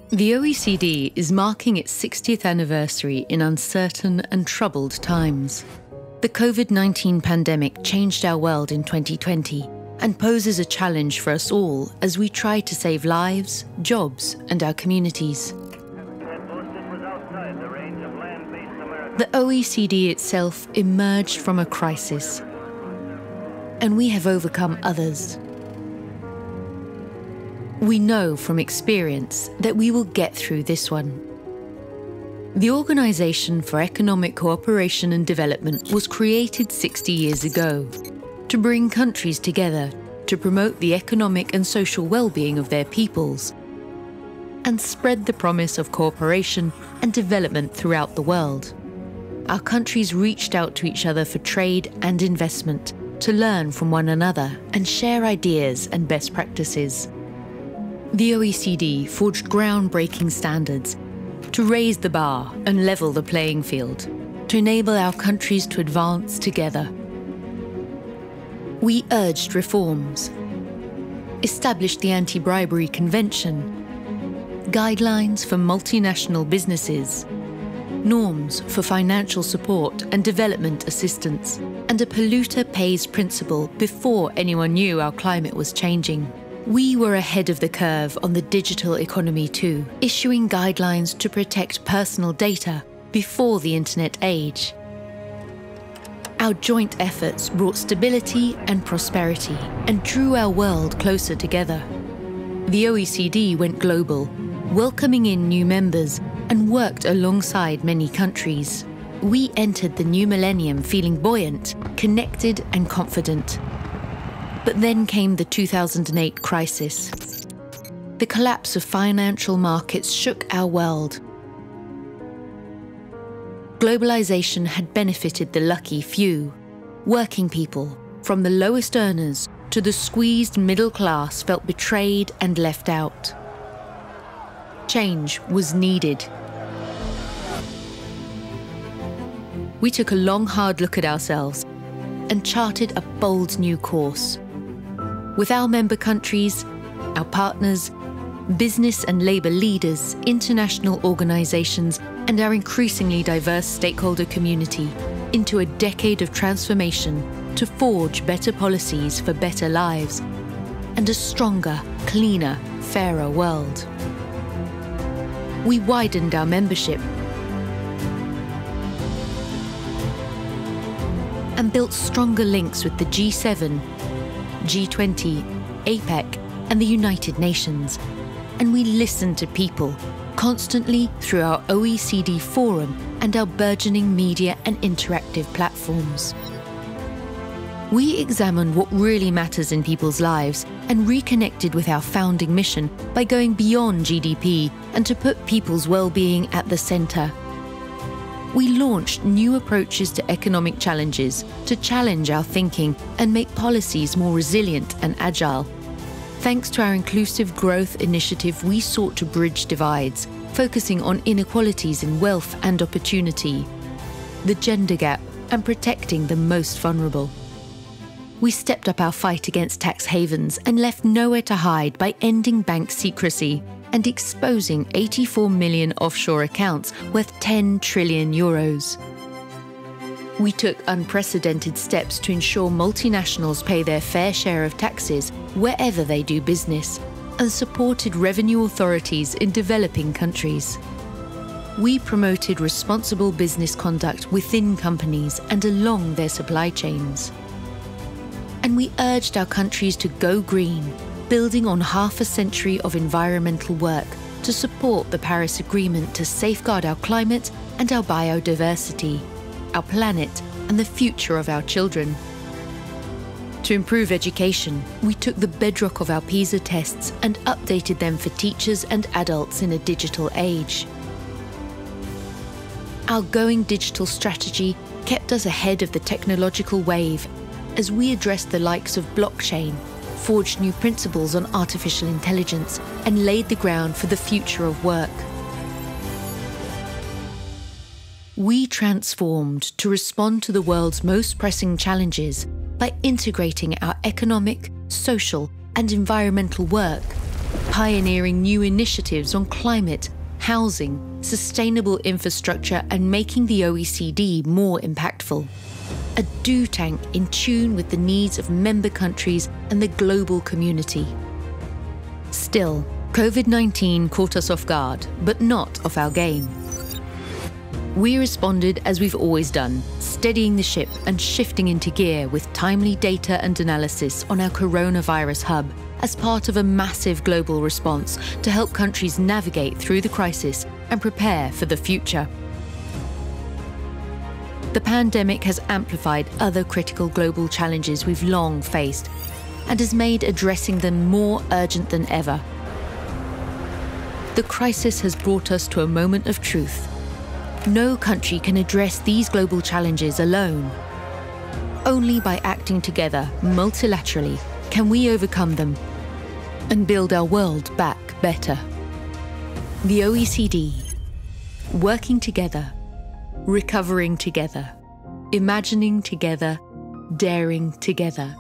The OECD is marking its 60th anniversary in uncertain and troubled times. The COVID-19 pandemic changed our world in 2020 and poses a challenge for us all as we try to save lives, jobs, and our communities. The OECD itself emerged from a crisis, and we have overcome others. We know from experience that we will get through this one. The Organisation for Economic Cooperation and Development was created 60 years ago to bring countries together to promote the economic and social well-being of their peoples and spread the promise of cooperation and development throughout the world. Our countries reached out to each other for trade and investment, to learn from one another and share ideas and best practices. The OECD forged groundbreaking standards to raise the bar and level the playing field, to enable our countries to advance together. We urged reforms, established the Anti-Bribery Convention, guidelines for multinational businesses, norms for financial support and development assistance, and a polluter pays principle before anyone knew our climate was changing. We were ahead of the curve on the digital economy too, issuing guidelines to protect personal data before the internet age. Our joint efforts brought stability and prosperity and drew our world closer together. The OECD went global, welcoming in new members and worked alongside many countries. We entered the new millennium feeling buoyant, connected and confident. But then came the 2008 crisis. The collapse of financial markets shook our world. Globalization had benefited the lucky few. Working people, from the lowest earners to the squeezed middle class, felt betrayed and left out. Change was needed. We took a long, hard look at ourselves and charted a bold new course. With our member countries, our partners, business and labour leaders, international organisations, and our increasingly diverse stakeholder community, into a decade of transformation to forge better policies for better lives and a stronger, cleaner, fairer world. We widened our membership and built stronger links with the G7, G20, APEC, and the United Nations. And we listened to people constantly through our OECD forum and our burgeoning media and interactive platforms. We examined what really matters in people's lives and reconnected with our founding mission by going beyond GDP and to put people's well-being at the centre. We launched new approaches to economic challenges to challenge our thinking and make policies more resilient and agile. Thanks to our inclusive growth initiative, we sought to bridge divides, focusing on inequalities in wealth and opportunity, the gender gap, and protecting the most vulnerable. We stepped up our fight against tax havens and left nowhere to hide by ending bank secrecy and exposing 84 million offshore accounts worth 10 trillion euros. We took unprecedented steps to ensure multinationals pay their fair share of taxes wherever they do business and supported revenue authorities in developing countries. We promoted responsible business conduct within companies and along their supply chains. And we urged our countries to go green, building on half a century of environmental work to support the Paris Agreement to safeguard our climate and our biodiversity, our planet and the future of our children. To improve education, we took the bedrock of our PISA tests and updated them for teachers and adults in a digital age. Our Going Digital strategy kept us ahead of the technological wave as we addressed the likes of blockchain, forged new principles on artificial intelligence, and laid the ground for the future of work. We transformed to respond to the world's most pressing challenges by integrating our economic, social, and environmental work pioneering new initiatives on climate, housing, sustainable infrastructure, and making the OECD more impactful. A do tank in tune with the needs of member countries and the global community. Still, COVID-19 caught us off guard, but not off our game. We responded as we've always done, steadying the ship and shifting into gear with timely data and analysis on our coronavirus hub as part of a massive global response to help countries navigate through the crisis and prepare for the future. The pandemic has amplified other critical global challenges we've long faced and has made addressing them more urgent than ever. The crisis has brought us to a moment of truth. No country can address these global challenges alone. Only by acting together, multilaterally, can we overcome them and build our world back better. The OECD. Working together, recovering together, imagining together, daring together.